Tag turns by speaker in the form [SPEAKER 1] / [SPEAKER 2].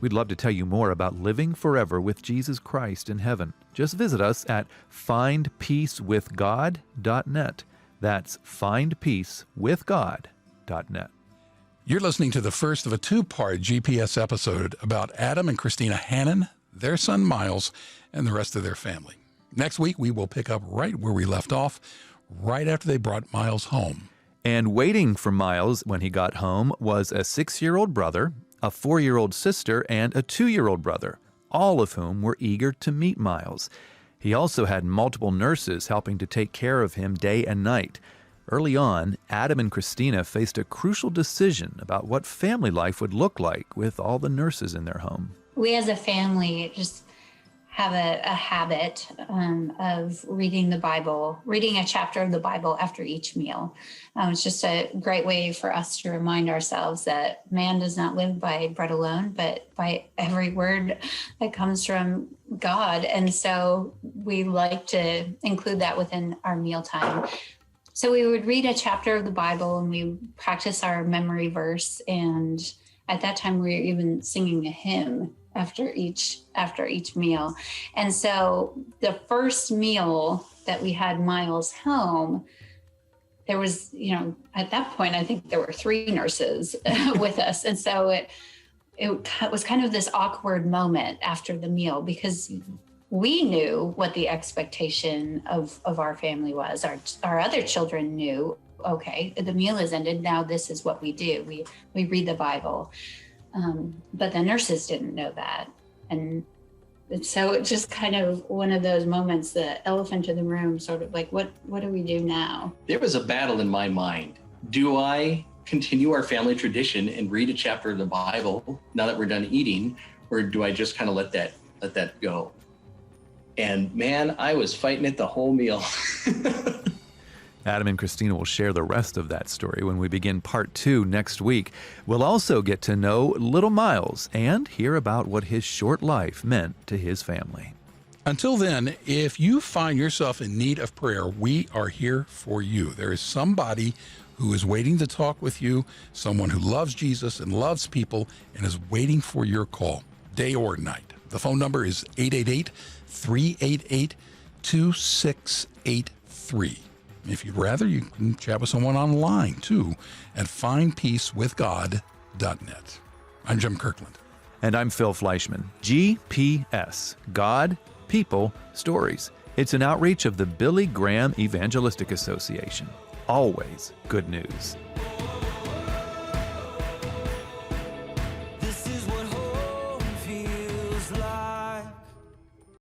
[SPEAKER 1] We'd love to tell you more about living forever with Jesus Christ in heaven. Just visit us at findpeacewithgod.net. That's findpeacewithgod.net.
[SPEAKER 2] You're listening to the first of a two-part GPS episode about Adam and Christina Hannon, their son Miles, and the rest of their family. Next week, we will pick up right where we left off, right after they brought Miles home.
[SPEAKER 1] And waiting for Miles when he got home was a 6-year-old brother, a 4-year-old sister, and a 2-year-old brother, all of whom were eager to meet Miles. He also had multiple nurses helping to take care of him day and night. Early on, Adam and Christina faced a crucial decision about what family life would look like with all the nurses in their home.
[SPEAKER 3] We as a family just have a habit of reading the Bible, reading a chapter of the Bible after each meal. It's just a great way for us to remind ourselves that man does not live by bread alone, but by every word that comes from God. And so we like to include that within our mealtime. So we would read a chapter of the Bible and we practice our memory verse. And at that time, we were even singing a hymn after each meal. And so the first meal that we had Miles home, there was, at that point, I think there were 3 nurses with us. And so it was kind of this awkward moment after the meal because we knew what the expectation of our family was. Our other children knew, okay, the meal is ended. Now this is what we do. We read the Bible. But the nurses didn't know that. And so it's just kind of one of those moments, the elephant in the room, sort of like, what do we do now?
[SPEAKER 4] There was a battle in my mind. Do I continue our family tradition and read a chapter of the Bible now that we're done eating, or do I just kind of let that go? And man, I was fighting it the whole meal.
[SPEAKER 1] Adam and Christina will share the rest of that story when we begin part 2 next week. We'll also get to know little Miles and hear about what his short life meant to his family.
[SPEAKER 2] Until then, if you find yourself in need of prayer, we are here for you. There is somebody who is waiting to talk with you, someone who loves Jesus and loves people and is waiting for your call, day or night. The phone number is 888-388-2683. If you'd rather, you can chat with someone online, too, at findpeacewithgod.net. I'm Jim Kirkland.
[SPEAKER 1] And I'm Phil Fleischman. GPS, God, People, Stories. It's an outreach of the Billy Graham Evangelistic Association. Always good news.
[SPEAKER 5] This is what home feels like.